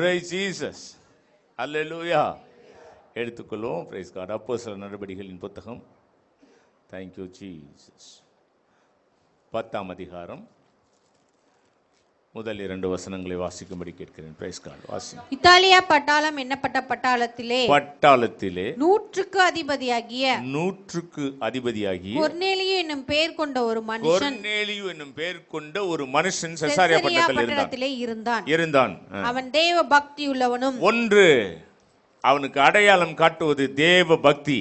Praise Jesus. Hallelujah. எடுத்துக்கொள்வோம். Praise God. அப்போஸ்தலர் நடபடிகளின் புத்தகம். Thank you Jesus. 10ஆம் அதிகாரம் முதல் 2 வசனங்களை வாசிக்கும்படி கேட்கிறேன். Praise God. வாசி. இத்தாலியா பட்டாளம் என்னப்பட்ட பட்டாளத்திலே நூற்றுக்கு அதிபதியாகிய கொர்நேலியு என்னும் பெயர் கொண்ட ஒரு மனுஷன் செசரியா பட்டணத்திலே இருந்தான். அவன் தேவ பக்தி உள்ளவனும். ஒன்று, அவனுக்கு அடையாளம் காட்டுவது தேவ பக்தி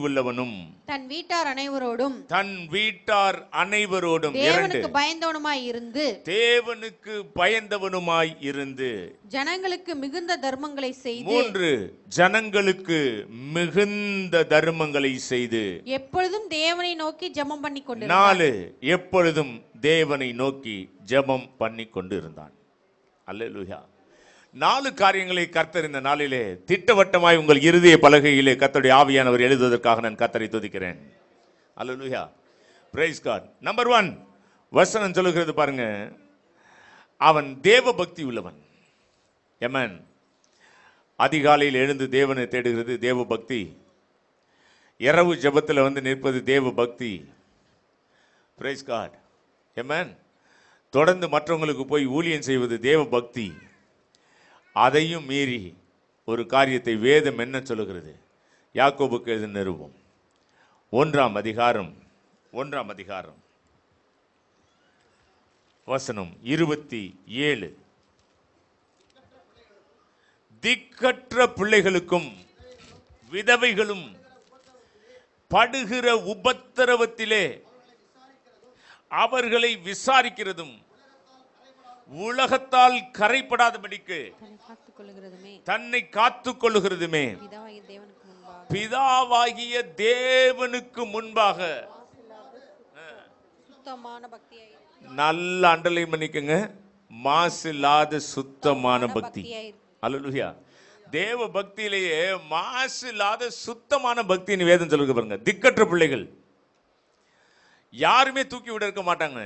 உள்ளவனும் தன் வீட்டார் அனைவரோடும் தேவனுக்கு பயந்தவனுமாய் இருந்து ஜனங்களுக்கு மிகுந்த தர்மங்களை செய்து 3, ஜனங்களுக்கு மிகுந்த தர்மங்களை செய்து எப்பொழுதும் தேவனை நோக்கி ஜெபம் பண்ணி கொண்டு 4, எப்பொழுதும் தேவனை நோக்கி ஜெபம் பண்ணி கொண்டு இருந்தான். அல்லேலூயா. 4 காரியங்களை கர்த்தர் இந்த நாளிலே திட்டவட்டமாய் உங்கள் இருதய பலகையிலே கர்த்தருடைய ஆவியானவர் எழுதுவதற்காக நான் கர்த்தரை துதிக்கிறேன். அல்லேலூயா. Price God. நம்பர் 1 வசனம் சொல்லுகிறது பாருங்க, அவன் தேவ பக்தி உள்ளவன். ஆமென். அதிகாலையில் எழுந்து தேவனை தேடுகிறது தேவ பக்தி. இரவு ஜெபத்தில் வந்து நிற்பது தேவ பக்தி. Praise God. ஆமென். தொடர்ந்து மற்றவங்களுக்கு போய் ஊழியம் செய்வது தேவ பக்தி. அதையும் மீறி ஒரு காரியத்தை வேதம் என்ன சொல்லுகிறது? யாக்கோபுக்கு எழுதின நிருபம் 1ஆம் அதிகாரம் வசனம் 27. திக்கற்ற பிள்ளைகளுக்கும் விதவைகளும் படுகிற உபத்திரவத்திலே அவர்களை விசாரிக்கிறதும் உலகத்தால் கரைப்படாதபடிக்கு தன்னை காத்துக் கொள்ளுகிறதுமே பிதாவாகிய தேவனுக்கு முன்பாக நல்ல அண்டர்லைன் பண்ணிக்கங்க, மாசில்லாத சுத்தமான பக்தி. அல்லேலூயா. தேவ பக்தியிலேயே மாசில்லாத சுத்தமான பக்தின்னு வேதம் சொல்லுங்க பாருங்க. திக்கற்ற பிள்ளைகள் யாருமே தூக்கி விட இருக்க மாட்டாங்க.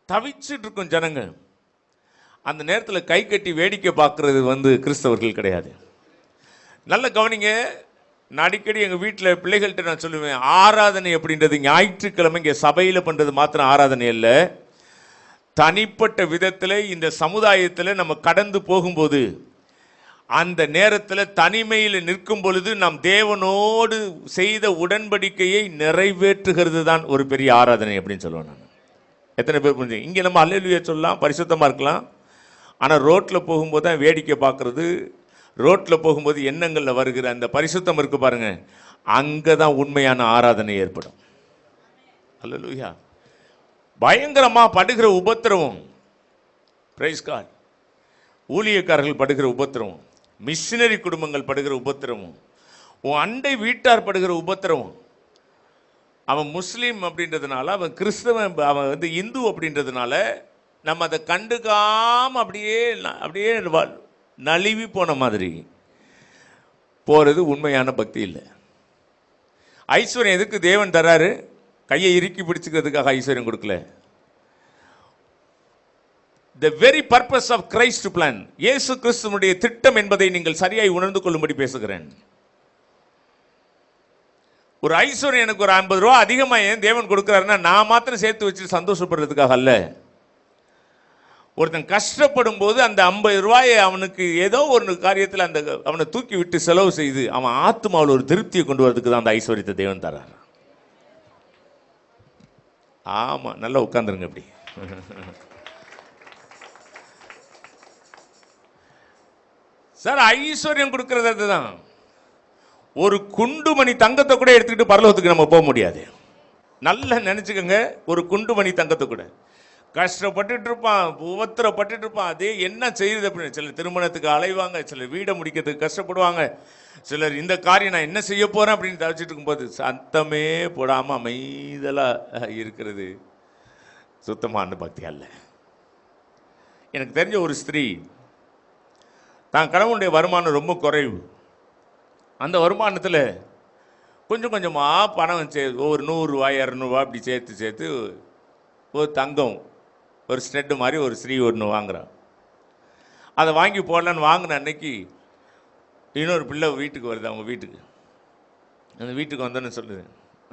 தவிச்சிட்டு இருக்கும் ஜனங்க. அந்த நேரத்தில் கை கட்டி வேடிக்கை பார்க்கறது வந்து கிறிஸ்தவர்கள் கிடையாது. நல்ல கவனிங்க. நான் அடிக்கடி எங்கள் வீட்டில் பிள்ளைகள்கிட்ட நான் சொல்லுவேன், ஆராதனை அப்படின்றது ஞாயிற்றுக்கிழமை இங்கே சபையில் பண்ணுறது மாத்திரம் ஆராதனை இல்லை. தனிப்பட்ட விதத்தில் இந்த சமுதாயத்தில் நம்ம கடந்து போகும்போது அந்த நேரத்தில் தனிமையில் நிற்கும் பொழுது நாம் தேவனோடு செய்த உடன்படிக்கையை நிறைவேற்றுகிறது தான் ஒரு பெரிய ஆராதனை அப்படின்னு சொல்லுவேன் நான். எத்தனை பேர் புரிஞ்சு? இங்கே நம்ம அல்லேலூயா சொல்லலாம், பரிசுத்தமாக இருக்கலாம். ஆனால் ரோட்டில் போகும்போது தான் வேடிக்கை பார்க்குறது, ரோட்டில் போகும்போது எண்ணங்களில் வருகிற அந்த பரிசுத்தம் இருக்கு பாருங்க, அங்கே தான் உண்மையான ஆராதனை ஏற்படும். அல்லேலூயா. பயங்கரமாக படுகிற உபத்திரவம். Praise God. ஊழியக்காரர்கள் படுகிற உபத்திரவம், மிஷினரி குடும்பங்கள் படுகிற உபத்திரவம், உன் அண்டை வீட்டார் படுகிற உபத்திரவம். அவன் முஸ்லீம் அப்படின்றதுனால, அவன் கிறிஸ்தவன், அவன் வந்து இந்து அப்படின்றதுனால நம்ம அதை கண்டுக்காமல் அப்படியே நழுவி போன மாதிரி போகிறது உண்மையான பக்தி இல்லை. ஐஸ்வர்யம் எதுக்கு தேவன் தராரு? கையை இறுக்கி பிடிச்சுக்கிறதுக்காக ஐஸ்வர்யம் கொடுக்கல. The very purpose of Christ plan, இயேசு கிறிஸ்துவினுடைய திட்டம் என்பதை நீங்கள் சரியாய் உணர்ந்து கொள்ளும்படி பேசுகிறேன். ஒரு ஐஸ்வர்யம் எனக்கு ஒரு 50 ரூபா அதிகமாக ஏன் தேவன் கொடுக்குறாருன்னா நான் மாத்திரம் சேர்த்து வச்சு சந்தோஷப்படுறதுக்காக அல்ல. ஒருத்தன் கஷ்டப்படும் போது அந்த 50 ரூபாயை அவனுக்கு ஏதோ ஒரு காரியத்தில் அந்த அவனை தூக்கி விட்டு செலவு செய்து அவன் ஆத்மாவில் ஒரு திருப்தியை கொண்டு வரதுக்கு தான் அந்த ஐஸ்வர்யத்தை தேவன் தரார். ஆமாம், நல்லா உட்காந்துருங்க அப்படி. சார், ஐஸ்வர்யம் கொடுக்கறது அதுதான். ஒரு குண்டுமணி தங்கத்தை கூட எடுத்துக்கிட்டு பரலோகத்துக்கு நம்ம போக முடியாது. நல்லா நினைச்சுக்கோங்க. ஒரு குண்டுமணி தங்கத்தை கூட கஷ்டப்பட்டுட்டு இருப்பான், உபத்திரப்பட்டுட்டு இருப்பான். அதே என்ன செய்யுது அப்படின்னு சிலர் திருமணத்துக்கு அலைவாங்க, சிலர் வீடை முடிக்கிறதுக்கு கஷ்டப்படுவாங்க, சிலர் இந்த காரியம் நான் என்ன செய்ய போறேன் அப்படின்னு தவிச்சிட்டு இருக்கும்போது சத்தமே போடாம அமைதலா இருக்கிறது சுத்தமான பக்தி அல்ல. எனக்கு தெரிஞ்ச ஒரு ஸ்திரீ தான் கணவனுடைய வருமானம் ரொம்ப குறைவு. அந்த வருமானத்தில் கொஞ்சம் கொஞ்சமாக பணம் ஒரு 100 ரூபா 200 ரூபா அப்படி சேர்த்து ஒரு தங்கம், ஒரு ஸ்டெட்டு மாதிரி ஒரு ஸ்ரீ ஒன்று வாங்குறான். அதை வாங்கி போடலான்னு வாங்கின அன்னைக்கு இன்னொரு பிள்ளை வீட்டுக்கு வருது, அவங்க வீட்டுக்கு. அந்த வீட்டுக்கு வந்தோன்னு சொல்லுது,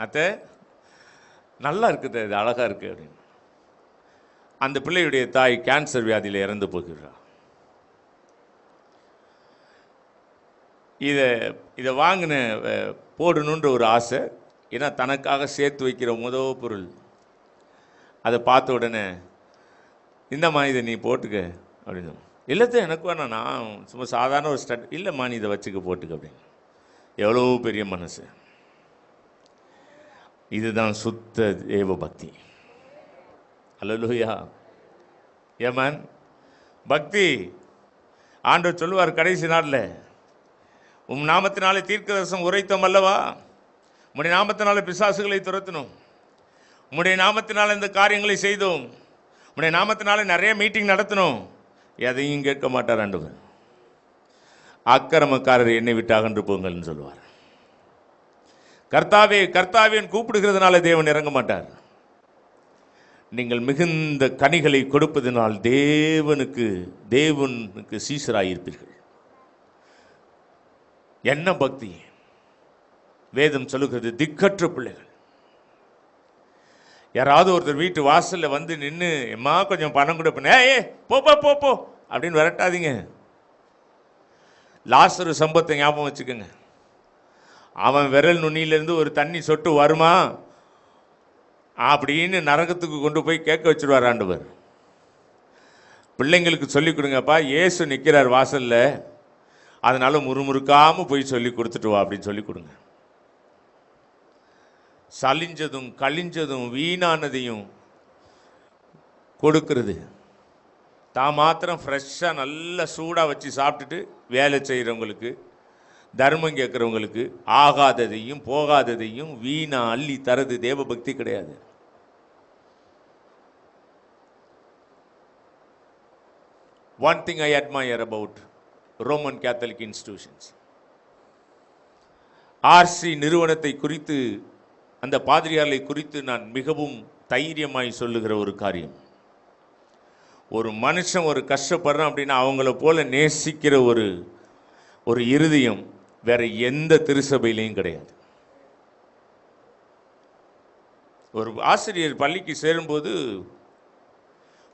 அத்தை நல்லா இருக்குது, அது அழகாக இருக்குது அப்படின்னு. அந்த பிள்ளையுடைய தாய் கேன்சர் வியாதியில் இறந்து போகிறார். இதை வாங்கின போடணுன்ற ஒரு ஆசை, ஏன்னா தனக்காக சேர்த்து வைக்கிற முதல் பொருள். அதை பார்த்த உடனே இந்தம்மா இதை நீ போட்டுக்க அப்படின்னு. இல்லைத்தான் எனக்கு வேணாம், நான் சும்மா சாதாரண ஒரு ஸ்டட். இல்லைம்மா நீ இதை வச்சுக்க போட்டுக்க அப்படின்னு. எவ்வளோ பெரிய மனசு! இதுதான் சுத்த தேவ பக்தி. அல்லேலூயா. ஏமன் பக்தி. ஆண்டவர் சொல்லுவார் கடைசி நாளில், உம் நாமத்தினாலே தீர்க்கதரிசனம் உரைத்தோம் அல்லவா, உம்முடைய நாமத்தினாலே பிசாசுகளை துரத்தினோம், உம்முடைய நாமத்தினால இந்த காரியங்களை செய்தோம், உம்முடைய நாமத்தினாலே நிறைய மீட்டிங் நடத்தணும். எதையும் கேட்க மாட்டார் ஆண்டவர். அக்கிரமக்காரர் என்னை விட்டு அகன்று போங்கள்னு சொல்லுவார். கர்த்தாவே கர்த்தாவேன்னு கூப்பிடுகிறதுனால தேவன் இறங்க மாட்டார். நீங்கள் மிகுந்த கனிகளை கொடுப்பதனால் தேவனுக்கு சீசராயிருப்பீர்கள். என்ன பக்தி! வேதம் சொல்லுகிறது திக்கற்ற பிள்ளைகள். யாராவது ஒருத்தர் வீட்டு வாசல்ல வந்து நின்று, எம்மா கொஞ்சம் பணம் கொடுப்பேன், ஏ போ போ போ போ அப்படின்னு விரட்டாதீங்க. லாசரு சம்பவத்தை ஞாபகம் வச்சுக்கோங்க. அவன் விரல் நுனியிலிருந்து ஒரு தண்ணி சொட்டு வருமா அப்படின்னு நரகத்துக்கு கொண்டு போய் கேட்க வச்சிருவார் ஆண்டவர். பிள்ளைங்களுக்கு சொல்லிக் கொடுங்கப்பா, இயேசு நிற்கிறார் வாசல்ல, அதனால முறுமுறுக்காம போய் சொல்லி கொடுத்துட்டு வா அப்படின்னு சொல்லி கொடுங்க. சலிஞ்சதும் கழிஞ்சதும் வீணானதையும் கொடுக்கிறது. தான் மாத்திரம் ஃப்ரெஷ்ஷாக நல்லா சூடாக வச்சு சாப்பிட்டுட்டு வேலை செய்கிறவங்களுக்கு, தர்மம் கேட்குறவங்களுக்கு ஆகாததையும் போகாததையும் வீணா அள்ளி தரது தேவபக்தி கிடையாது. One thing I admire about Roman Catholic institutions, RC நிறுவனத்தை குறித்து, அந்த பாதிரியார்களை குறித்து நான் மிகவும் தைரியமாய் சொல்லுகிற ஒரு காரியம், ஒரு மனுஷன் ஒரு கஷ்டப்படுறான் அப்படின்னா அவங்கள போல நேசிக்கிற ஒரு இருதயம் வேற எந்த திருச்சபையிலையும் கிடையாது. ஒரு ஆசிரியர் பள்ளிக்கு சேரும்போது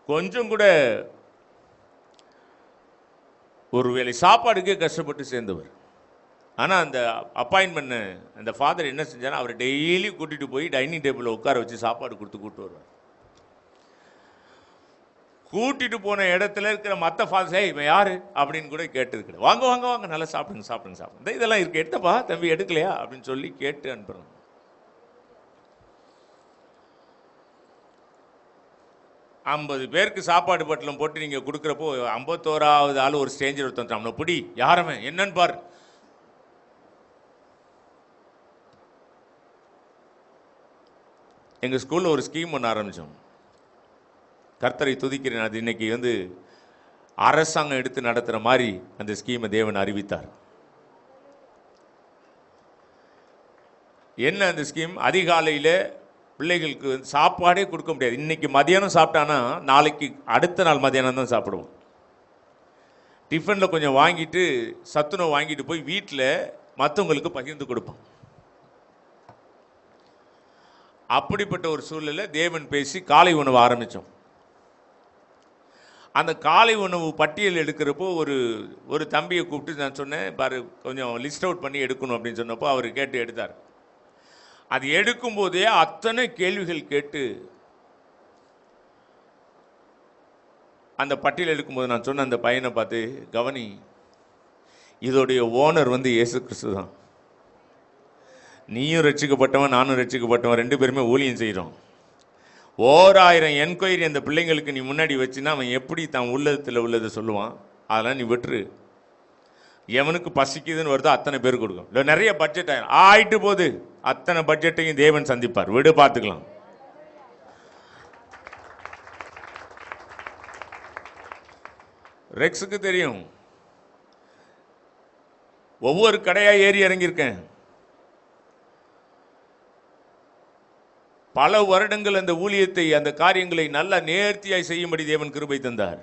கொஞ்சம் கூட ஒருவேளை சாப்பாடுக்கே கஷ்டப்பட்டு சேர்ந்தவர். ஆனால் அந்த அப்பாயின்மெண்ட் அந்த ஃபாதர் என்ன செஞ்சார், அவர் டெய்லி கூட்டிகிட்டு போய் டைனிங் டேபிளில் உட்கார வச்சு சாப்பாடு கூப்பிட்டு வருவார். கூட்டிட்டு போன இடத்துல இருக்கிற மற்ற ஃபாதர்ஸ், இவன் யாரு அப்படின்னு கூட கேட்டது கிடையாது. வாங்க வாங்க வாங்க நல்லா சாப்பிடுங்க சாப்பிடுங்க சாப்பிடுங்க, இதெல்லாம் இருக்கு, எடுத்தப்பா தம்பி எடுக்கலையா அப்படின்னு சொல்லி கேட்டு அனுப்புறாங்க. ஐம்பது பேருக்கு சாப்பாடு பட்டலம் போட்டு நீங்க கொடுக்குறப்போ 51வது ஆள் ஒரு ஸ்டேஞ்சர் ஒருத்தன், அவனை பிடி, யாரவன் என்னன்னு பாரு. எங்க ஸ்கூல்ல ஒரு ஸ்கீம் ஒன்று ஆரம்பிச்சோம், கர்த்தரை துதிக்கிறேன். அது இன்னைக்கு அரசாங்கம் எடுத்து நடத்துகிற மாதிரி அந்த ஸ்கீமை தேவன் அறிவித்தார். என்ன அந்த ஸ்கீம்? அதிகாலையில் பிள்ளைகளுக்கு சாப்பாடே கொடுக்க முடியாது. இன்னைக்கு மதியானம் சாப்பிட்டானா நாளைக்கு அடுத்த நாள் மதியானம் தான் சாப்பிடுவோம். டிஃபனில் கொஞ்சம் வாங்கிட்டு சத்துணவு வாங்கிட்டு போய் வீட்டில் மற்றவங்களுக்கு பகிர்ந்து கொடுப்போம். அப்படிப்பட்ட ஒரு சூழ்நிலை தேவன் பேசி காலை உணவு ஆரம்பித்தோம். அந்த காலை உணவு பட்டியல் எடுக்கிறப்போ ஒரு தம்பியை கூப்பிட்டு நான் சொன்னேன், பாரு கொஞ்சம் லிஸ்ட் அவுட் பண்ணி எடுக்கணும் அப்படின்னு சொன்னப்போ அவர் கேட்டு எடுத்தார். அது எடுக்கும்போதே அத்தனை கேள்விகள் கேட்டு அந்த பட்டியல் எடுக்கும்போது நான் சொன்ன அந்த பையனை பார்த்து, கவனி, இதோடைய ஓனர் இயேசு கிறிஸ்து தான். நீயும் ரட்சிக்கப்பட்டவன் நானும் ரட்சிக்கப்பட்டவன், ரெண்டு பேருமே ஊழியம் செய்கிறோம். 1000 என்கொயரி அந்த பிள்ளைங்களுக்கு நீ முன்னாடி வச்சுன்னா அவன் எப்படி தான் உள்ளத்தில் உள்ளதை சொல்லுவான்? அதெல்லாம் நீ விட்டுரு. எவனுக்கு பசிக்குதுன்னு வருதோ அத்தனை பேர் கொடுக்கும். இல்லை நிறைய பட்ஜெட் ஆயிட்டு போகுது, அத்தனை பட்ஜெட்டையும் தேவன் சந்திப்பார், விடு பார்த்துக்கலாம். ரெக்ஸுக்கு தெரியும், ஒவ்வொரு கடையா ஏறி இறங்கியிருக்கேன். பல வருடங்கள் அந்த ஊழியத்தை, அந்த காரியங்களை நல்ல நேர்த்தியாய் செய்யும்படி தேவன் கிருபை தந்தார்.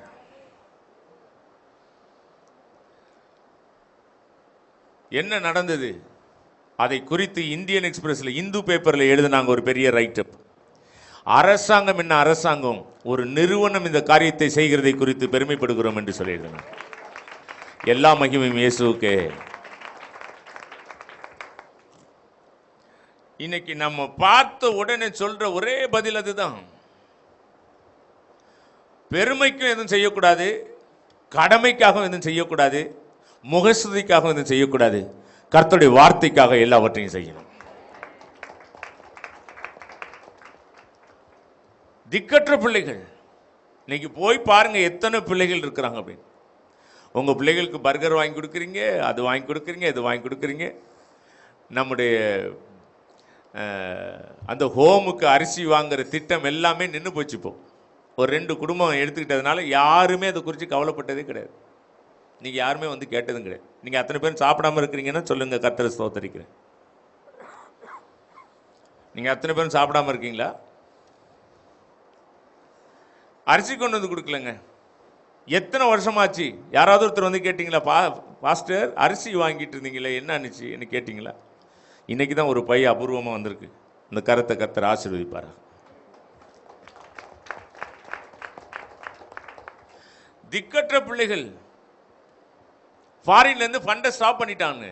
என்ன நடந்தது அதை குறித்து இந்தியன் எக்ஸ்பிரஸ்ல இந்து பேப்பர்ல எழுதினாங்க ஒரு பெரிய ரைட்டப். அரசாங்கம் என்ன அரசாங்கம், ஒரு நிறுவனம் இந்த காரியத்தை செய்கிறதை குறித்து பெருமைப்படுகிறோம் என்று சொல்லியிருந்தாங்க. எல்லா மகிமையும் இயேசுவுக்கே. இன்னைக்கு நம்ம பார்த்த உடனே சொல்ற ஒரே பதில் அதுதான். பெருமைக்கும் எதுவும் செய்யக்கூடாது, கடமைக்காகவும் எதுவும் செய்யக்கூடாது, முகஸ்துதிக்காகவும் எதுவும் செய்யக்கூடாது. கர்த்தருடைய வார்த்தைக்காக எல்லாவற்றையும் செய்யணும். திக்கற்ற பிள்ளைகள் இன்னைக்கு போய் பாருங்க எத்தனை பிள்ளைகள் இருக்கிறாங்க அப்படின்னு. உங்க பிள்ளைகளுக்கு பர்கர் வாங்கி கொடுக்குறீங்க, அது வாங்கி கொடுக்குறீங்க, இது வாங்கி கொடுக்குறீங்க. நம்முடைய அந்த ஹோமுக்கு அரிசி வாங்குற திட்டம் எல்லாமே நின்று போச்சு. இப்போ ஒரு 2 குடும்பம் எடுத்துக்கிட்டதுனால யாருமே அதை குறித்து கவலைப்பட்டதே கிடையாது. நீங்கள் யாருமே வந்து கேட்டதும் கிடையாது. நீங்கள் அத்தனை பேரும் சாப்பிடாம இருக்கிறீங்கன்னா சொல்லுங்கள், கர்த்தரை ஸ்தோத்திரிக்கிறேன். நீங்கள் அத்தனை பேரும் சாப்பிடாம இருக்கீங்களா? அரிசி கொண்டு வந்து கொடுக்கலங்க. எத்தனை வருஷமாச்சு? யாராவது ஒருத்தர் வந்து கேட்டிங்களா, பாஸ்டர் அரிசி வாங்கிட்டு இருந்தீங்களே என்ன ஆனிச்சு என்ன கேட்டிங்களா? இன்னைக்கு தான் ஒரு பை அபூர்வமாக வந்திருக்கு. இந்த கருத்தை கர்த்தர் ஆசீர்வதிப்பாரா. திக்கற்ற பிள்ளைகள் ஃபாரின்ல இருந்து ஃபண்டை ஸ்டாப் பண்ணிட்டாங்க.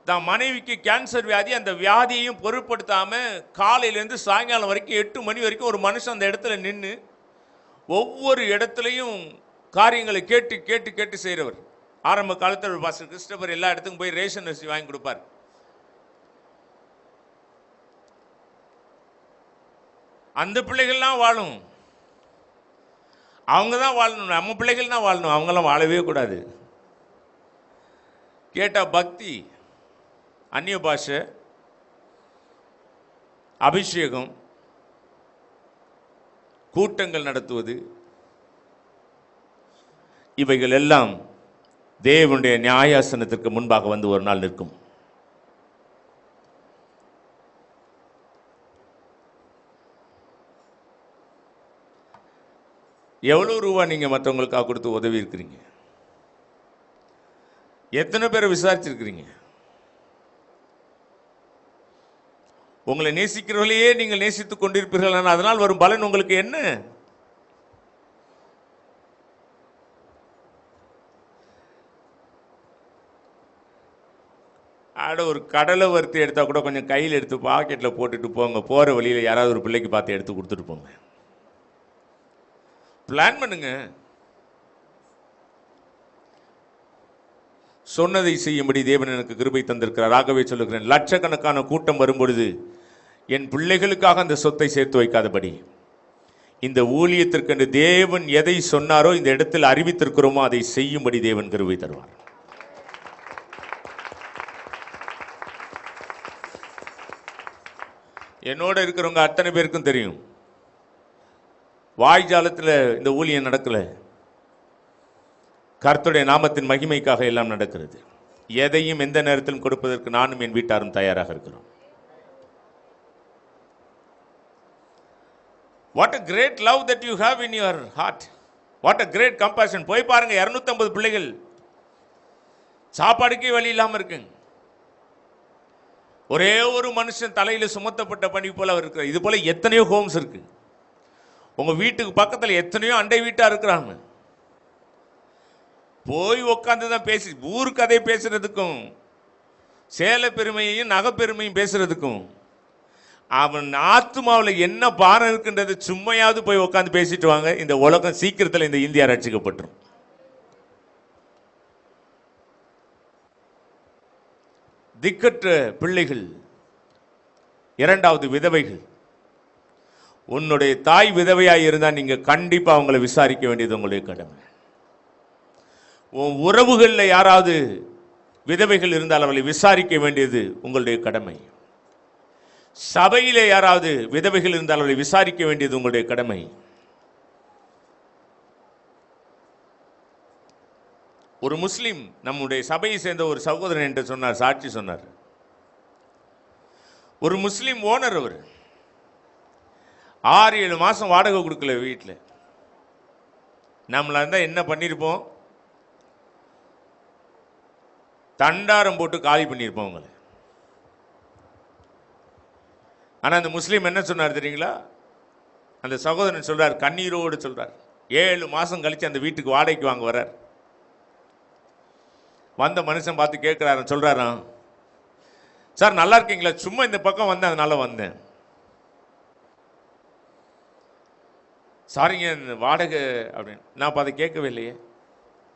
தான் மனைவிக்கு கேன்சர் வியாதி, அந்த வியாதியையும் பொருட்படுத்தாம காலையிலேருந்து சாயங்காலம் வரைக்கும் 8 மணி வரைக்கும் ஒரு மனுஷன் அந்த இடத்துல நின்று ஒவ்வொரு இடத்துலையும் காரியங்களை கேட்டு கேட்டு கேட்டு செய்கிறவர். ஆரம்ப காலத்தில் பாஸ்டர் கிறிஸ்டபர் எல்லா இடத்துக்கும் போய் ரேஷன் அரிசி வாங்கி கொடுப்பார். அந்த பிள்ளைகள்லாம் வாழும், அவங்க தான் வாழணும். நம்ம பிள்ளைகள் தான் வாழணும், அவங்கெல்லாம் வாழவே கூடாது. கேட்டா பக்தி, அந்நிய பாஷை, அபிஷேகம், கூட்டங்கள் நடத்துவது, இவைகள் எல்லாம் தேவனுடைய நியாயாசனத்திற்கு முன்பாக வந்து ஒரு நாள் நிற்கும். எவ்வளவு ரூபா நீங்க மற்றவங்களுக்காக கொடுத்து உதவி இருக்கிறீங்க? எத்தனை பேரை விசாரிச்சிருக்கிறீங்க? உங்களை நேசிக்கிறவர்களையே நீங்கள் நேசித்துக் கொண்டிருப்பீர்கள், அதனால் வரும் பலன் உங்களுக்கு என்ன? ஒரு கடலை வறுத்து எடுத்தா கூட கொஞ்சம் கையில் எடுத்து பாக்கெட்ல போட்டுட்டு போங்க. போற வழியில யாராவது ஒரு பிள்ளைக்கு பார்த்து எடுத்து கொடுத்துட்டு போங்க. பிளான் பண்ணுங்க. சொன்னதை செய்யும்படி தேவன் எனக்கு கிருபை தந்திருக்கிறார். ஆகவே சொல்லுகிறேன், லட்சக்கணக்கான கூட்டம் வரும்பொழுது என் பிள்ளைகளுக்காக அந்த சொத்தை சேர்த்து வைக்காதபடி, இந்த ஊழியத்திற்கு தேவன் எதை சொன்னாரோ இந்த இடத்தில் அறிவித்திருக்கிறோமோ அதை செய்யும்படி தேவன் கிருபை தருவார். என்னோட இருக்கிறவங்க அத்தனை பேருக்கும் தெரியும், வாய்ஜாலத்தில் இந்த ஊழியம் நடக்கல, கர்த்தருடைய நாமத்தின் மகிமைக்காக எல்லாம் நடக்கிறது. எதையும் எந்த நேரத்திலும் கொடுப்பதற்கு நானும் என் வீட்டாரும் தயாராக இருக்கிறோம். What a great love that you have in your heart. What a great compassion. போய் பாருங்க, 250 பிள்ளைகள் சாப்பாடுக்கே வழி இல்லாம இருக்குங்க. ஒரே ஒரு மனுஷன் தலையில சுமத்தப்பட்ட பணி போல அவர் இருக்கிறார். இது போல எத்தனையோ ஹோம்ஸ் இருக்கு. உங்க வீட்டுக்கு பக்கத்தில் எத்தனையோ அண்டை வீட்டா இருக்கிறாங்க. போய் உட்காந்து தான் பேசி ஊர் கதை பேசுறதுக்கும் சேல பெருமையையும் நகைப்பெருமையும் பேசுறதுக்கும் அவன் ஆத்துமாவில் என்ன பாரம் இருக்குன்றது சும்மையாவது போய் உட்காந்து பேசிட்டு வாங்க. இந்த உலகம் சீக்கிரத்தில் இந்த இந்தியா ரட்சிக்கப்பட்டுரும். திக்கற்ற பிள்ளைகள், இரண்டாவது விதவைகள். உன்னுடைய தாய் விதவையாய் இருந்தால் நீங்க கண்டிப்பா அவங்களை விசாரிக்க வேண்டியது உங்களுடைய கடமை. உன் உறவுகளில் யாராவது விதவைகள் இருந்தால் அவளை விசாரிக்க வேண்டியது உங்களுடைய கடமை. சபையிலே யாராவது விதவைகள் இருந்தால் அவளை விசாரிக்க வேண்டியது உங்களுடைய கடமை. ஒரு முஸ்லிம் நம்முடைய சபையை சேர்ந்த ஒரு சகோதரன் என்று சொன்னார், சாட்சி சொன்னார். ஒரு முஸ்லிம் ஓனர், அவர் 6-7 மாசம் வாடகை கொடுக்கல வீட்டில். நம்மளா இருந்தால் என்ன பண்ணியிருப்போம்? தண்டாரம் போட்டு காலி பண்ணியிருப்போம் உங்களை. ஆனால் அந்த முஸ்லீம் என்ன சொன்னார் தெரியுங்களா? அந்த சகோதரன் சொல்றார், கண்ணீரோடு சொல்றார், 7 மாதம் கழிச்சு அந்த வீட்டுக்கு வாடகைக்கு வாங்க வர்றார். வந்த மனுஷன் பார்த்து கேட்குறாரு, சொல்றாராம், சார் நல்லா இருக்கீங்களா? சும்மா இந்த பக்கம் வந்தேன், அதனால வந்தேன். சாரிங்க வாடகை அப்படின்னு. நான் இப்போ அதை கேட்கவே இல்லையே.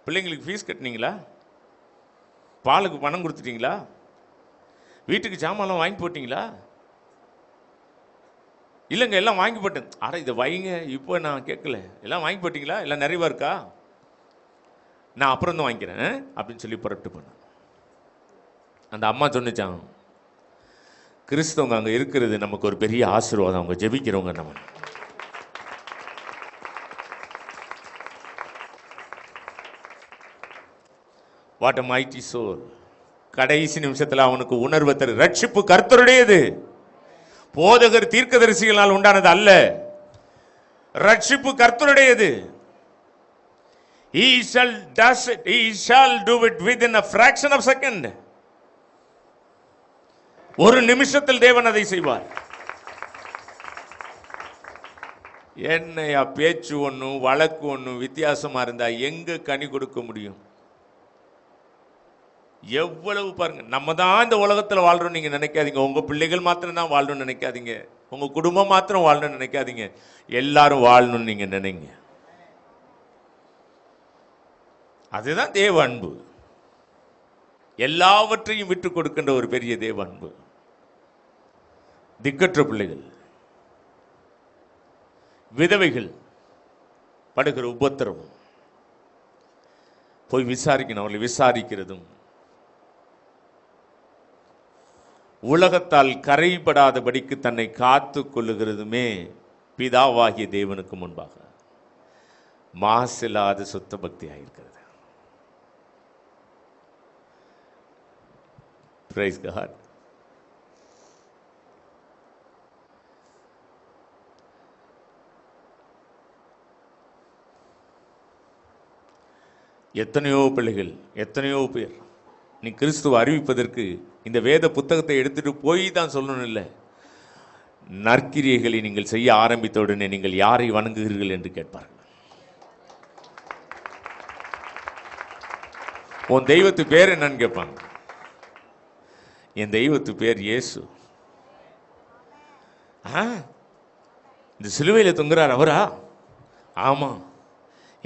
பிள்ளைங்களுக்கு ஃபீஸ் கட்டினீங்களா? பாலுக்கு பணம் கொடுத்துட்டீங்களா? வீட்டுக்கு சாமான்லாம் வாங்கி போட்டிங்களா? இல்லைங்க எல்லாம் வாங்கி போட்டேன். அட இதை வைங்க, இப்போ நான் கேட்கல. எல்லாம் வாங்கி போட்டிங்களா? எல்லாம் நிறைவா இருக்கா? நான் அப்புறம் தான் வாங்கிக்கிறேன் அப்படின்னு சொல்லி புறப்பட்டு போனேன். அந்த அம்மா சொன்னிச்சான், கிறிஸ்தவங்க அங்கே இருக்கிறது நமக்கு ஒரு பெரிய ஆசீர்வாதம். அவங்க ஜெபிக்கிறவங்க நம்ம. What a mighty soul. கடைசி நிமிஷத்தில் அவனுக்கு உணர்வு தரு. ரட்சிப்பு கர்த்தருடையது, போதகர் தீர்க்கதரிசிகளால் உண்டானது அல்ல. ரட்சிப்பு கர்த்தருடையது. He shall do it within a fraction of second. ஒரு நிமிஷத்தில் தேவன் அதை செய்வார். என்னையா பேச்சு ஒன்றும் வழக்கு ஒன்றும் வித்தியாசமா இருந்தா எங்க கனி கொடுக்க முடியும்? எவ்வளவு பாருங்க. நம்ம தான் இந்த உலகத்தில் வாழ்றோம் நீங்க நினைக்காதீங்க. உங்க பிள்ளைகள் மாத்திரம் தான் வாழணும்னு நினைக்காதீங்க. உங்க குடும்பம் மாத்திரம் வாழணும்னு நினைக்காதீங்க. எல்லாரும் வாழணும்னு நீங்க நினைங்க. அதுதான் தேவ அன்பு. எல்லாவற்றையும் விட்டு கொடுக்கின்ற ஒரு பெரிய தேவ அன்பு. திக்கற்ற பிள்ளைகள், விதவைகள் படுகிற உபத்திரவம் போய் விசாரிக்கணும். அவர்களை விசாரிக்கிறதும், உலகத்தால் கரைபடாதபடிக்கு தன்னை காத்து கொள்ளுகிறதுமே பிதாவாகிய தேவனுக்கு முன்பாக மாசில்லாத சுத்த பக்தியாயிருக்கிறது. Praise God. எத்தனையோ பிள்ளைகள், எத்தனையோ பேர் நீ கிறிஸ்துவ அறிவிப்பதற்கு இந்த வேத புத்தகத்தை எடுத்துட்டு போய் தான் சொல்லணும் இல்லை. நற்கிரியைகளை நீங்கள் செய்ய ஆரம்பித்த உடனே நீங்கள் யாரை வணங்குகிறீர்கள் என்று கேட்பார்கள். உன் தெய்வத்து பேர் என்னன்னு கேட்பாங்க. என் தெய்வத்து பேர் இயேசு. இந்த சிலுவையில் தொங்குறார் அவரா? ஆமா,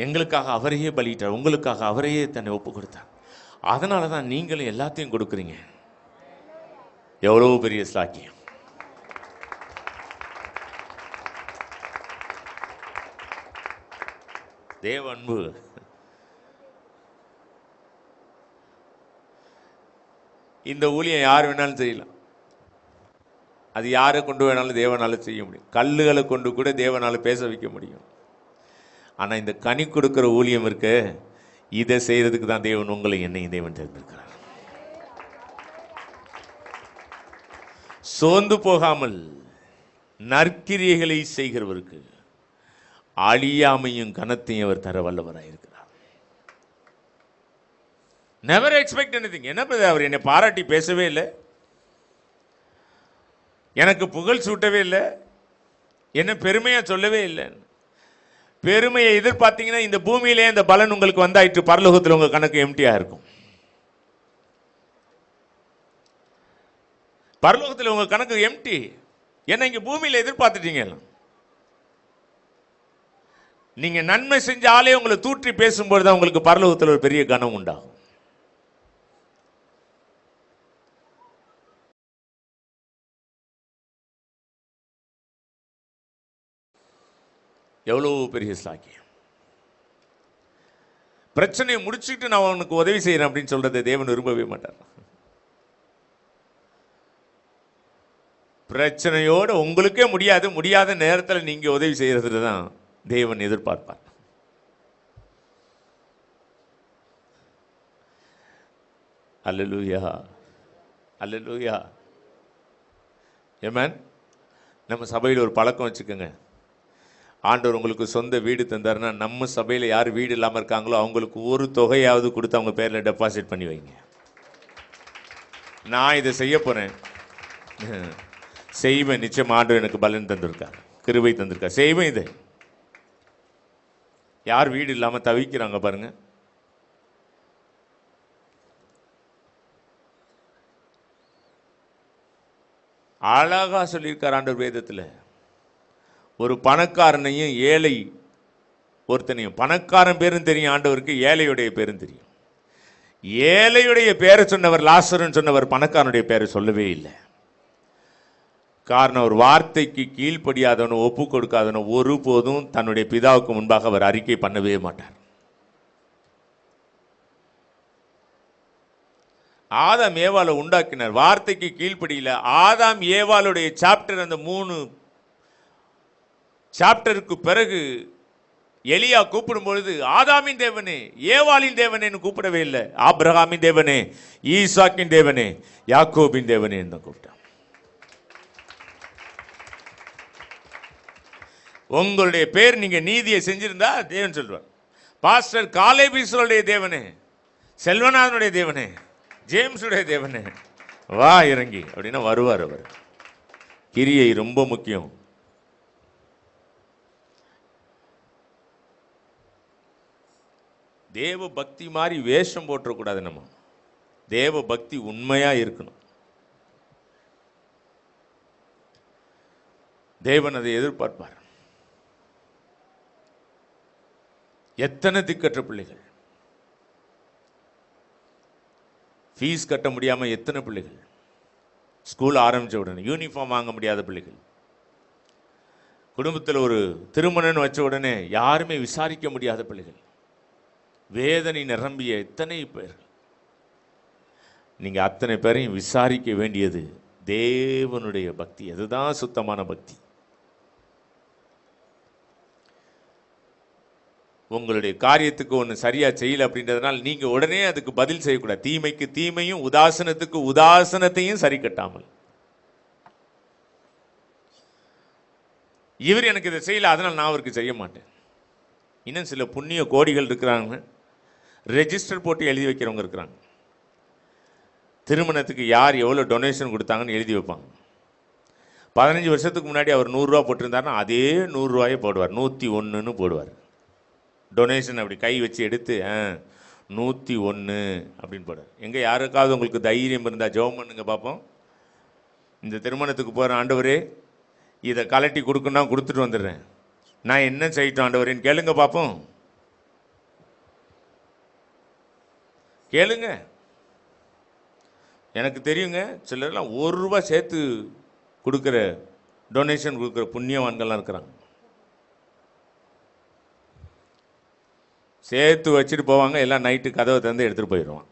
எங்களுக்காக அவரையே பலிட்டார், உங்களுக்காக அவரையே தன்னை ஒப்பு கொடுத்தார். அதனால தான் நீங்களும் எல்லாத்தையும் கொடுக்குறீங்க. எவ்வளவு பெரிய ஸ்லாக்கியம். தேவ அன்பு. இந்த ஊழியம் யார் வேணாலும் செய்யலாம். அது யாரை கொண்டு வேணாலும் தேவனால செய்ய முடியும். கல்லுகளை கொண்டு கூட தேவனால பேச வைக்க முடியும். ஆனால் இந்த கனி கொடுக்கிற ஊழியம் இருக்க, இதை செய்யறதுக்கு தான் தேவன் உங்களை என்னையும் தேவன் தேர்ந்தெடுக்கிறார். சோர்ந்து போகாமல் நற்கிரியைகளை செய்கிறவருக்கு அழியாமையும் கனத்தையும் அவர் தர வல்லவராயிருக்கிறார். Never expect anything. என்ன அவர் என்னை பாராட்டி பேசவே இல்லை, எனக்கு புகழ் சூட்டவே இல்லை, என்ன பெருமையா சொல்லவே இல்லை. பெருமையை எதிர்பார்த்தீங்கன்னா இந்த பூமியிலே இந்த பலன் உங்களுக்கு வந்தாயிற்று, பரலோகத்தில் உங்க கணக்கு எம்டியா இருக்கும். பரலோகத்தில் உங்க கணக்கு எம்டி. ஏன்னா இங்க பூமியில எதிர்பார்த்துட்டீங்க. நீங்க நன்மை செஞ்ச ஆளே உங்களை தூற்றி பேசும்போது தான் உங்களுக்கு பரலோகத்தில் ஒரு பெரிய கனம் உண்டாகும். எவ்வளவு பெரிய ஸ்லாக்கியம். பிரச்சனையை முடிச்சுட்டு நான் அவனுக்கு உதவி செய்யறேன் அப்படின்னு சொல்றதை தேவன் விரும்பவே மாட்டார். பிரச்சனையோட உங்களுக்கே முடியாத நேரத்தில் நீங்க உதவி செய்யறதுல தான் தேவன் எதிர்பார்ப்பார். அல்லேலூயா, அல்லேலூயா. ஆமென். நம்ம சபையில் ஒரு பழக்கம் வச்சுக்கோங்க. ஆண்டவர் உங்களுக்கு சொந்த வீடு தந்தாருன்னா, நம்ம சபையில் யார் வீடு இல்லாமல் இருக்காங்களோ அவங்களுக்கு ஒரு தொகையாவது கொடுத்து அவங்க பேரில் டெபாசிட் பண்ணி வைங்க. நான் இதை செய்ய போறேன், செய்வேன். நிச்சயம் ஆண்டவர் எனக்கு பலன் தந்திருக்கார், கிருபை தந்திருக்கார், செய்வேன். இதை யார் வீடு இல்லாம தவிக்கிறாங்க பாருங்க. அழகா சொல்லியிருக்கார் ஆண்டவர் வேதத்தில். ஒரு பணக்காரனையும் ஏழை ஒருத்தனையும், பணக்காரன் பேரும் தெரியும் ஆண்டவருக்கு, ஏழையுடைய பேரும் தெரியும். ஏழையுடைய பேரை சொன்னவர், லாசருன்னு சொன்னவர், பணக்காரனுடைய பேரை சொல்லவே இல்லை. காரணம், ஒரு வார்த்தைக்கு கீழ்ப்படியாதவனோ ஒப்பு கொடுக்காதவனோ ஒருபோதும் தன்னுடைய பிதாவுக்கு முன்பாக அவர் அறிக்கை பண்ணவே மாட்டார். ஆதாம் ஏவாளை உண்டாக்கினார், வார்த்தைக்கு கீழ்ப்படியில. ஆதாம் ஏவாளுடைய சாப்டர், அந்த 3 சாப்டருக்கு பிறகு எலியா கூப்பிடும் பொழுது ஆதாமின் தேவனே, ஏவாளின் தேவனேன்னு கூப்பிடவே இல்லை. ஆபிரகாமின் தேவனே, ஈசாக்கின் தேவனே, யாக்கோபின் தேவனே என்று கூப்பிட்டான். உங்களுடைய பேர் நீங்க நீதியை செஞ்சிருந்தா தேவன் சொல்வார். பாஸ்டர் காலேபீஸ்வருடைய தேவனே, செல்வநாதனுடைய தேவனே, ஜேம்ஸுடைய தேவனே, வா இறங்கி அப்படின்னா வருவார். அவர் கிரியை ரொம்ப முக்கியம். தேவ பக்தி மாதிரி வேஷம் போட்டுறக்கூடாது. நம்ம தேவ பக்தி உண்மையா இருக்கணும். தேவன் அதை எதிர்பார்ப்பார். எத்தனை திக்கற்ற பிள்ளைகள், ஃபீஸ் கட்ட முடியாம எத்தனை பிள்ளைகள், ஸ்கூல் ஆரம்பிச்ச உடனே யூனிஃபார்ம் வாங்க முடியாத பிள்ளைகள், குடும்பத்தில் ஒரு திருமணம் வச்ச உடனே யாருமே விசாரிக்க முடியாத பிள்ளைகள், வேதனை நிரம்பிய எத்தனை பேர்கள். நீங்க அத்தனை பேரையும் விசாரிக்க வேண்டியது தேவனுடைய பக்தி. அதுதான் சுத்தமான பக்தி. உங்களுடைய காரியத்துக்கு ஒன்று சரியா செய்யல அப்படின்றதுனால நீங்க உடனே அதுக்கு பதில் செய்யக்கூடாது. தீமைக்கு தீமையும் உதாசனத்துக்கு உதாசனத்தையும் சரி கட்டாமல், இவர் எனக்கு இதை செய்யல அதனால் நான் அவருக்கு செய்ய மாட்டேன். இன்னும் சில புண்ணிய கோடிகள் இருக்கிறாங்க, ரெஜிஸ்டர் போட்டு எழுதி வைக்கிறவங்க இருக்கிறாங்க. திருமணத்துக்கு யார் எவ்வளோ டொனேஷன் கொடுத்தாங்கன்னு எழுதி வைப்பாங்க. 15 வருஷத்துக்கு முன்னாடி அவர் 100 ரூபா போட்டிருந்தாருன்னா அதே 100 ரூபாயை போடுவார், 101ன்னு போடுவார். டொனேஷன் அப்படி கை வச்சு எடுத்து 101 அப்படின்னு போடுவார். எங்கே யாருக்காவது உங்களுக்கு தைரியம் இருந்தால் ஜெபம் பண்ணுங்க பார்ப்போம். இந்த திருமணத்துக்கு போகிற ஆண்டவரே இதை கலட்டி கொடுக்கணும்னா கொடுத்துட்டு வந்துடுறேன், நான் என்ன செய்யட்டும் ஆண்டவரேன்னு கேளுங்க பார்ப்போம். கேளுங்க. எனக்கு தெரியுங்க, சிலர்லாம் 1 ரூபா சேர்த்து கொடுக்குற, டொனேஷன் கொடுக்குற புண்ணியவான்கள்லாம் இருக்கிறாங்க. சேர்த்து வச்சுட்டு போவாங்க, எல்லாம் நைட்டு கதவை திறந்து எடுத்துகிட்டு போயிடுவான்.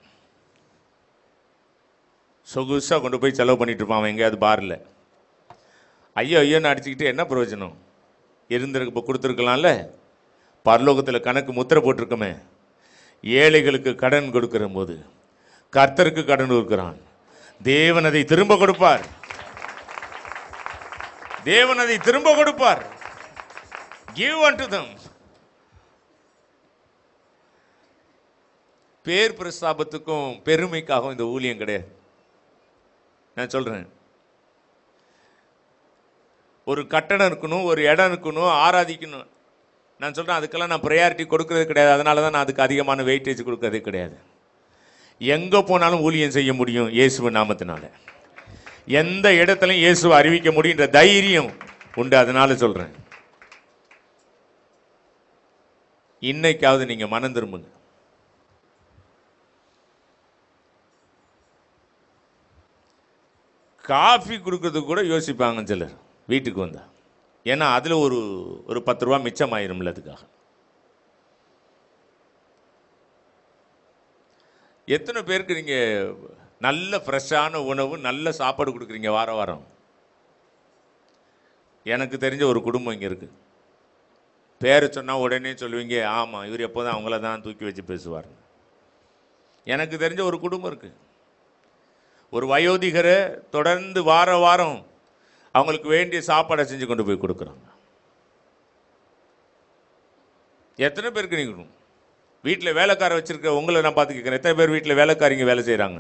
சொகுசாக கொண்டு போய் செலவு பண்ணிட்டு இருப்பான் அவன் எங்கேயாவது பாரில். ஐயோ ஐயோன்னு அடிச்சுக்கிட்டு என்ன பிரயோஜனம்? இருந்திருக்கு கொடுத்துருக்கலாம்ல. பரலோகத்தில் கணக்கு முத்திரை போட்டிருக்கோமே. ஏழைகளுக்கு கடன் கொடுக்கிற போது கர்த்தருக்கு கடன் கொடுக்கிறான், தேவன் அதை திரும்ப கொடுப்பார். தேவன் அதை திரும்ப கொடுப்பார். Give unto them. பேர் பிரஸ்தாபத்துக்கும் பெருமைக்காகவும் இந்த ஊழியம் கிடையாது. நான் சொல்றேன், ஒரு கட்டடம் இருக்கணும், ஒரு இடம் இருக்கணும், ஆராதிக்கணும். நான் சொல்றேன், அதுக்கெல்லாம் நான் ப்ரையாரிட்டி கொடுக்கறது கிடையாது. அதனால தான் நான் அதுக்கு அதிகமான வெயிட்டேஜ் கொடுக்கறது கிடையாது. எங்கே போனாலும் ஊழியம் செய்ய முடியும் இயேசுவின் நாமத்தினால. எந்த இடத்துலையும் இயேசுவை அறிவிக்க முடியுன்ற தைரியம் உண்டு. அதனால சொல்றேன், இன்னைக்காவது நீங்க மனம் திரும்புங்க. காஃபி கொடுக்கறதுக்கு கூட யோசிப்பாங்க சிலர் வீட்டுக்கு வந்தா. ஏன்னா அதில் ஒரு 10 ரூபா மிச்சம் ஆயிரும்ல. அதுக்காக எத்தனை பேருக்கு நீங்கள் நல்ல ஃப்ரெஷ்ஷான உணவு, நல்ல சாப்பாடு கொடுக்குறீங்க வாரம் வாரம்? எனக்கு தெரிஞ்ச ஒரு குடும்பம் இங்கே இருக்குது. பேரை சொன்னால் உடனே சொல்லுவீங்க, ஆமாம் இவர் எப்போதும் அவங்கள தான் தூக்கி வச்சு பேசுவார். எனக்கு தெரிஞ்ச ஒரு குடும்பம் இருக்குது. ஒரு வயோதிகரை தொடர்ந்து வார வாரம் அவங்களுக்கு வேண்டிய சாப்பாடை செஞ்சு கொண்டு போய் கொடுக்குறாங்க. எத்தனை பேருக்கு நீங்கள் வீட்டில் வேலைக்கார வச்சுருக்க உங்களை நான் பார்த்து கேட்குறேன், எத்தனை பேர் வீட்டில் வேலைக்காரிங்க வேலை செய்கிறாங்க?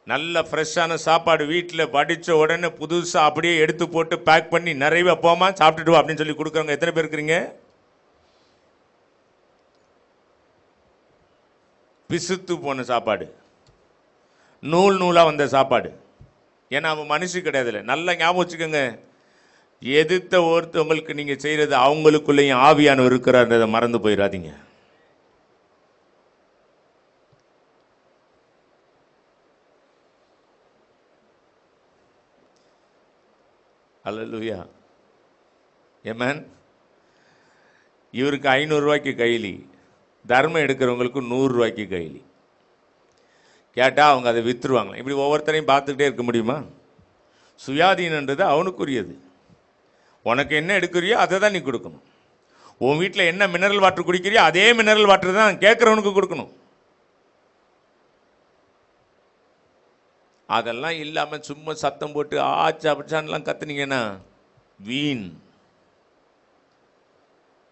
நல்ல ஃப்ரெஷ்ஷான சாப்பாடு வீட்டில் படித்த உடனே புதுசாக அப்படியே எடுத்து போட்டு பேக் பண்ணி நிறைய போமா சாப்பிட்டுட்டு வா அப்படின்னு சொல்லி கொடுக்குறவங்க எத்தனை பேர் இருக்கிறீங்க? பிசுத்து போன சாப்பாடு, நூல் நூலாக வந்த சாப்பாடு. ஏன்னா அவன் மனுஷி கிடையாதுல்ல. நல்லா ஞாபகம் வச்சுக்கோங்க, எதிர்த்த ஒருத்தவங்களுக்கு நீங்கள் செய்கிறது அவங்களுக்குள்ளேயும் ஆவியானவர் இருக்கிறார்ன்றதை மறந்து போயிடாதீங்க. அல்லேலூயா, ஆமென். இவருக்கு 500 ரூபாய்க்கு கைலி, தர்மம் எடுக்கிறவங்களுக்கு 100 ரூபாய்க்கு கைலி. கேட்டால் அவங்க அதை விற்றுருவாங்க. இப்படி ஒவ்வொருத்தரையும் பார்த்துக்கிட்டே இருக்க முடியுமா? சுயாதீனன்றது அவனுக்குரியது. உனக்கு என்ன எடுக்கிறியோ அதை தான் நீ கொடுக்கணும். உன் வீட்டில் என்ன மினரல் வாட்டர் குடிக்கிறியோ அதே மினரல் வாட்டர் தான் கேட்குறவனுக்கு கொடுக்கணும். அதெல்லாம் இல்லாமல் சும்மா சத்தம் போட்டு ஆச்சா பிடிச்சான்லாம் கத்துனீங்கன்னா வீண்.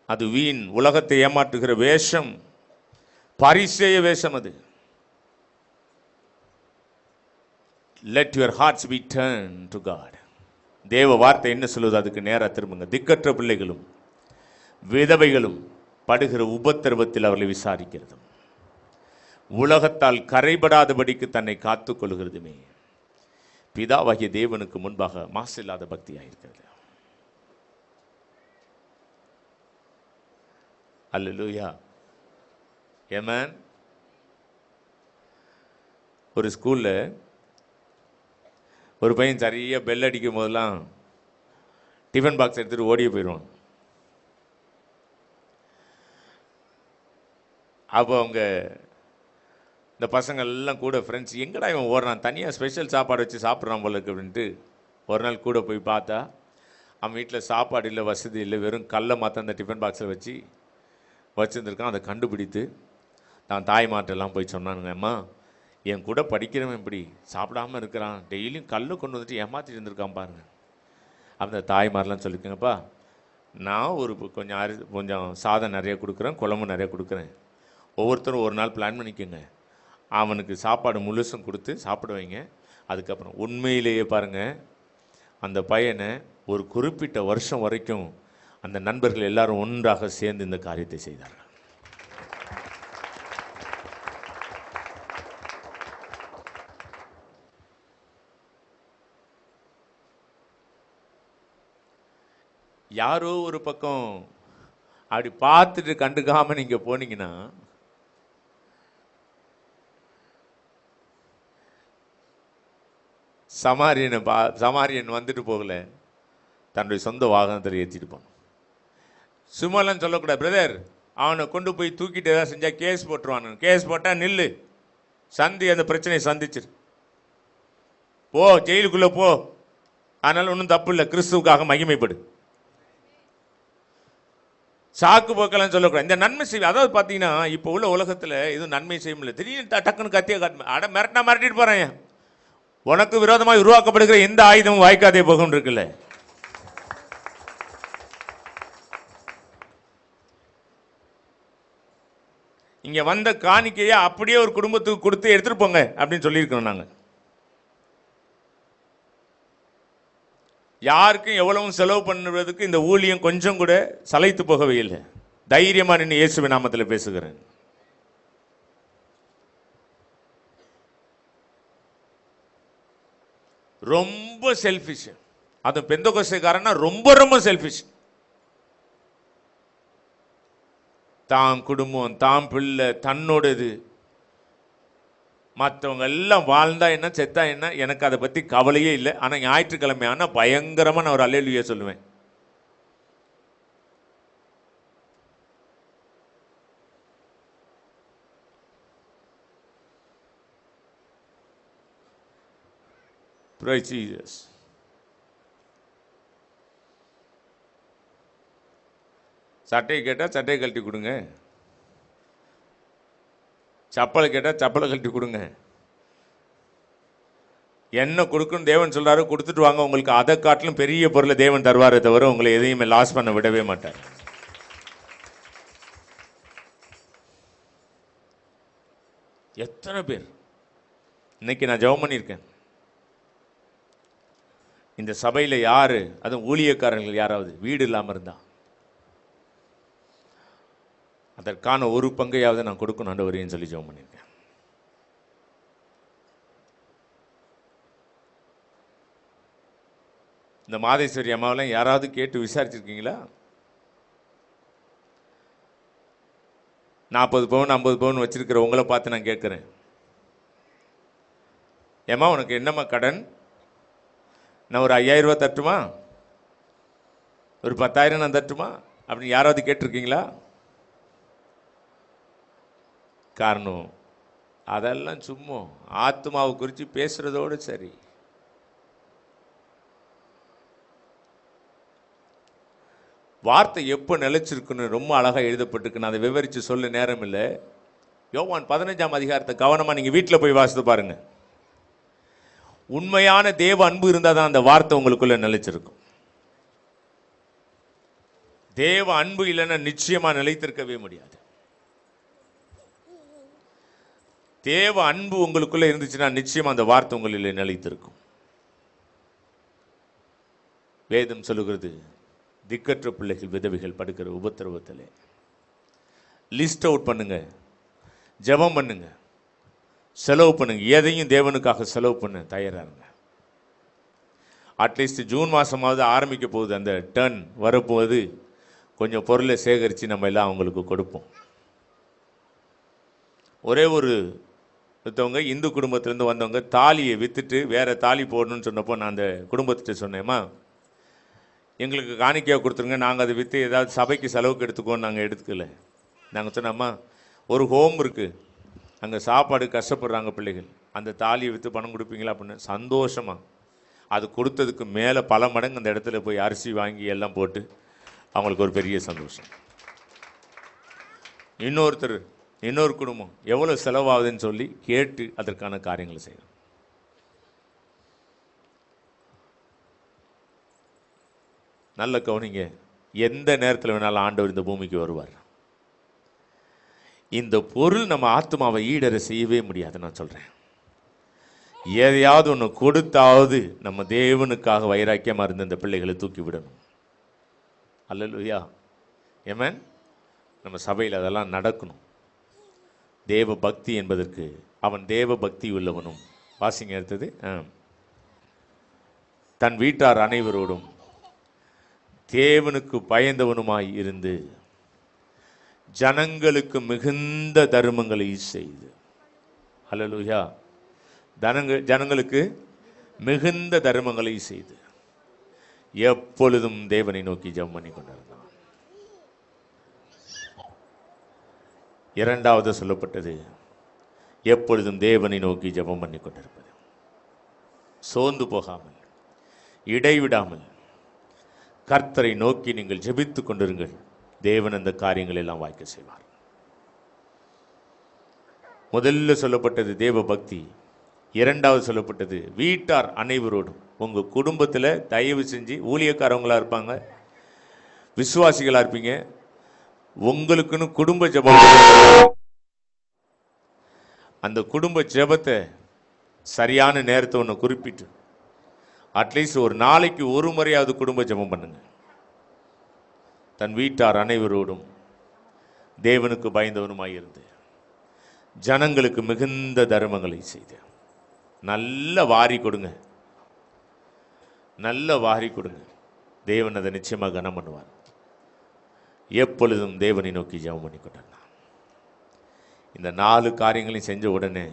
அது வீண். உலகத்தை ஏமாற்றுகிற வேஷம், பரிசேய வேஷம் அது. Let your hearts be turned to God. தேவ வார்த்தை என்ன சொல்லுது? அதுக்கு நேராக திரும்புங்க. திக்கற்ற பிள்ளைகளும் விதவைகளும் படுகிற உபத்திரவத்தில் அவர்களை விசாரிக்கிறதும், உலகத்தால் கரைபடாதபடிக்கு தன்னை காத்துக் கொள்கிறதுமே பிதாவாகிய தேவனுக்கு முன்பாக மாசில்லாத பக்தியாயிருக்கிறது. அல்லேலூயா, ஆமென். ஒரு ஸ்கூலில் ஒரு பையன் சரியாக பெல் அடிக்கும் போதெல்லாம் டிஃபன் பாக்ஸ் எடுத்துகிட்டு ஓடியே போயிடுவான். அப்போ அவங்க இந்த பசங்க எல்லாம் கூட ஃப்ரெண்ட்ஸ், எங்கடா இவன் ஓடுறான், தனியாக ஸ்பெஷல் சாப்பாடு வச்சு சாப்பிட்றான் போல இருக்கு அப்படின்ட்டு ஒரு நாள் கூட போய் பார்த்தா அவன் வீட்டில் சாப்பாடு இல்லை, வசதி இல்லை, வெறும் கல்லை மாற்ற அந்த டிஃபன் பாக்ஸில் வச்சுருந்துருக்கான். அதை கண்டுபிடித்து தான் தாய்மார்ட்டெல்லாம் போய் சொன்னானுங்க, அம்மா என் கூட படிக்கிறவன் இப்படி சாப்பிடாமல் இருக்கிறான், டெய்லியும் கல்லை கொண்டு வந்துட்டு ஏமாற்றிட்டு இருந்திருக்கான் பாருங்க. அந்த தாய்மாரெலாம் சொல்லிக்கோங்கப்பா, நான் ஒரு கொஞ்சம் சாதம் நிறைய கொடுக்குறேன், குழம்பு நிறைய கொடுக்குறேன், ஒவ்வொருத்தரும் ஒரு நாள் பிளான் பண்ணிக்கோங்க, அவனுக்கு சாப்பாடு முழுசும் கொடுத்து சாப்பிட வைங்க. அதுக்கப்புறம் உண்மையிலேயே பாருங்கள், அந்த பையனை ஒரு குறிப்பிட்ட வருஷம் வரைக்கும் அந்த நண்பர்கள் எல்லாரும் ஒன்றாக சேர்ந்து இந்த காரியத்தை செய்தார்கள். யாரோ ஒரு பக்கம் அப்படி பார்த்துட்டு கண்டுக்காம நீங்க போனீங்கன்னா சமாரியன் வந்துட்டு போகல, தன்னுடைய சொந்த வாகனத்தில் ஏற்றிட்டு போனான். சும்மாலாம் சொல்லக்கூடாது, பிரதர் அவனை கொண்டு போய் தூக்கிட்டு ஏதாவது செஞ்சா கேஸ் போட்டுருவானு. கேஸ் போட்டா நில்லு, அந்த பிரச்சனையை சந்திச்சிரு, போ ஜெயிலுக்குள்ள போ, அதனால ஒன்றும் தப்பு இல்லை, கிறிஸ்துவுக்காக மகிமைப்படு. சாக்கு போக்கெல்லாம் சொல்லக்கூடாது. இந்த நன்மை செய்ய, அதாவது பார்த்தீங்கன்னா இப்போ உள்ள உலகத்தில் இது நன்மை செய்ய முடியல, திடீர்னு டக்குன்னு கத்திய காட்டு மிரட்டிட்டு போறேன். உனக்கு விரோதமாக உருவாக்கப்படுகிற எந்த ஆயுதமும் வாய்க்காதே போகும் இருக்குல்ல. இங்க வந்த காணிக்கையை அப்படியே ஒரு குடும்பத்துக்கு கொடுத்து எடுத்துட்டு போங்க அப்படின்னு சொல்லியிருக்கோம். நாங்க யாருக்கும் எவ்வளவும் செலவு பண்ணுறதுக்கு இந்த ஊழியம் கொஞ்சம் கூட சளைத்து போகவே இல்லை. தைரியமா நின்று இயேசுவின் நாமத்தில் பேசுகிறேன். ரொம்ப செல்ஃபிஷ், அது பெந்தகோஸ்தேக்காரனா ரொம்ப ரொம்ப செல்ஃபிஷ். தான் குடும்பம், தான் பிள்ளை, தன்னோடது, மற்றவங்க எல்லாம் வாழ்ந்தா என்ன செத்தா என்ன, எனக்கு அதை பற்றி கவலையே இல்லை. ஆனால் ஞாயிற்றுக்கிழமை ஆனால் பயங்கரமாக நான் ஒரு அல்லேலூயா சொல்லுவேன். Praise Jesus. சட்டையை கேட்டால் சட்டையை கழட்டி கொடுங்க, சப்பலை கேட்டால் சப்பலை கழட்டி கொடுங்க. என்ன கொடுக்குன்னு தேவன் சொல்றாரு, கொடுத்துட்டு வாங்க. உங்களுக்கு அதை காட்டிலும் பெரிய பொருளை தேவன் தருவாரே தவிர உங்களை எதையுமே லாஸ் பண்ண விடவே மாட்டார். எத்தனை பேர் இன்னைக்கு நான் ஜெபம் பண்ணியிருக்கேன். இந்த சபையில் யாரு, அதுவும் ஊழியக்காரர்கள் யாராவது வீடு இல்லாமல் இருந்தா அதற்கான ஒரு பங்கையாவது நான் கொடுக்கணும் ஆண்டவரேன்னு சொல்லி ஜெபம் பண்ணியிருக்கேன். இந்த மாதேஸ்வரி அம்மாவெல்லாம் யாராவது கேட்டு விசாரிச்சிருக்கீங்களா? 40 பவுன் 50 பவுன் வச்சிருக்கிற உங்களை பார்த்து நான் கேட்குறேன், ஏம்மா உனக்கு என்னம்மா கடன்? நான் ஒரு 5000 ரூபா தட்டுமா, ஒரு 10,000 நான் தட்டுமா அப்படின்னு யாராவது கேட்டிருக்கீங்களா? காரணம் அதெல்லாம் சும்மா ஆத்மாவை குறித்து பேசுறதோடு சரி. வார்த்தை எப்போ நிலைச்சிருக்குன்னு ரொம்ப அழகாக எழுதப்பட்டிருக்கு. நான் அதை விவரித்து சொல்ல நேரம் இல்லை. யோவான் 15ஆம் அதிகாரத்தை கவனமாக நீங்கள் வீட்டில் போய் வாசித்து பாருங்க. உண்மையான தேவ அன்பு இருந்தால் தான் அந்த வார்த்தை உங்களுக்குள்ள நிலைச்சிருக்கும். தேவ அன்பு இல்லைன்னா நிச்சயமாக நிலைத்திருக்கவே முடியாது. தேவ அன்பு உங்களுக்குள்ள இருந்துச்சுன்னா நிச்சயமா அந்த வார்த்தை உங்களில் நிலைத்திருக்கும். வேதம் சொல்லுகிறது, திக்கற்ற பிள்ளைகள் விதவைகள் படுக்கிற உபத்திரவத்திலே லிஸ்ட் அவுட் பண்ணுங்க, ஜெபம் பண்ணுங்க, செலவு பண்ணுங்க. எதையும் தேவனுக்காக செலவு பண்ண தயாராங்க. அட்லீஸ்ட் ஜூன் மாதமாவது ஆரம்பிக்க போகுது, அந்த டர்ன் வரப்போகுது. கொஞ்சம் பொருளை சேகரித்து நம்ம எல்லாம் அவங்களுக்கு கொடுப்போம். ஒரே ஒருத்தவங்க இந்து குடும்பத்திலேருந்து வந்தவங்க தாலியை விற்றுட்டு வேறு தாலி போடணும்னு சொன்னப்போ நான் அந்த குடும்பத்திட்ட சொன்னேம்மா, எங்களுக்கு காணிக்கையாக கொடுத்துருங்க, நாங்கள் அதை விற்று ஏதாவது சபைக்கு செலவுக்கு எடுத்துக்கோன்னு நாங்கள் எடுத்துக்கல. நாங்கள் சொன்னோம்மா, ஒரு ஹோம் இருக்குது, அங்கே சாப்பாடு கஷ்டப்படுறாங்க பிள்ளைகள், அந்த தாலியை விற்று பணம் கொடுப்பீங்களா அப்படின்னு. சந்தோஷமாக அது கொடுத்ததுக்கு மேலே பல மடங்கு அந்த இடத்துல போய் அரிசி வாங்கி எல்லாம் போட்டு அவங்களுக்கு ஒரு பெரிய சந்தோஷம். இன்னொரு குடும்பம் எவ்வளோ செலவாகுதுன்னு சொல்லி கேட்டு அதற்கான காரியங்களை செய்யணும். நல்ல கவனிங்க, எந்த நேரத்தில் வேணாலும் ஆண்டவர் இந்த பூமிக்கு வருவார். இந்த பொருள் நம்ம ஆத்மாவை ஈடற செய்யவே முடியாது. நான் சொல்றேன், எதையாவது ஒன்று கொடுத்தாவது நம்ம தேவனுக்காக வைராக்கியமாக இருந்த இந்த பிள்ளைகளை தூக்கி விடணும். அல்லேலூயா, ஆமென். நம்ம சபையில் அதெல்லாம் நடக்கணும். தேவ பக்தி என்பதற்கு அவன் தேவ பக்தி உள்ளவனும், வாசிங்க அடுத்தது, தன் வீட்டார் அனைவரோடும் தேவனுக்கு பயந்தவனுமாய் இருந்து ஜனங்களுக்கு மிகுந்த தர்மங்களை செய்து. அல்லேலூயா, ஜனங்களுக்கு மிகுந்த தர்மங்களை செய்து எப்பொழுதும் தேவனை நோக்கி ஜெபம் பண்ணி கொண்டிருந்தான். இரண்டாவது சொல்லப்பட்டது, எப்பொழுதும் தேவனை நோக்கி ஜெபம் பண்ணி கொண்டிருப்பது, சோர்ந்து போகாமல் இடைவிடாமல் கர்த்தரை நோக்கி நீங்கள் ஜெபித்துக் கொண்டிருங்கள். தேவன் அந்த காரியங்கள் எல்லாம் வாய்க்க செய்வார். முதல்ல சொல்லப்பட்டது தேவ பக்தி. இரண்டாவது சொல்லப்பட்டது வீட்டார் அனைவரோடும். உங்க குடும்பத்தில் தயவு செஞ்சு ஊழியக்காரவங்களா இருப்பாங்க, விசுவாசிகளா இருப்பீங்க, உங்களுக்குன்னு குடும்ப ஜெபம், அந்த குடும்ப ஜெபத்தை சரியான நேரத்தை ஒன்று குறிப்பிட்டு அட்லீஸ்ட் ஒரு நாளைக்கு ஒரு முறையாவது குடும்ப ஜெபம் பண்ணுங்க. தன் வீட்டார் அனைவரோடும் தேவனுக்கு பயந்தவனுமாயிருந்து ஜனங்களுக்கு மிகுந்த தர்மங்களை செய்து நல்ல வாரி கொடுங்க, நல்ல வாரி கொடுங்க. தேவன் அதை நிச்சயமாக கனம் பண்ணுவார். எப்பொழுதும் தேவனை நோக்கி ஜெபம் பண்ணி கொண்டிருந்தான். இந்த 4 காரியங்களையும் செஞ்ச உடனே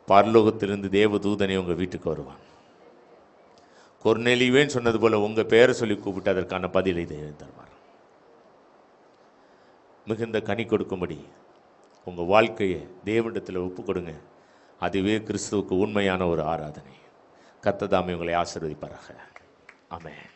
பரலோகத்திலிருந்து தேவ தூதனை உங்க வீட்டுக்கு வருவான். கொர்நேலியுவேன்னு சொன்னது போல உங்க பேரை சொல்லி கூப்பிட்டு அதற்கான பதிலை தேவன் தருவார். மிகுந்த கனி கொடுக்கும்படி உங்க வாழ்க்கையை தேவனிடத்தில் ஒப்பு கொடுங்க. அதுவே கிறிஸ்துவுக்கு உண்மையான ஒரு ஆராதனை. கர்த்தர் தாமே உங்களை ஆசீர்வதிப்பாராக. ஆமென்.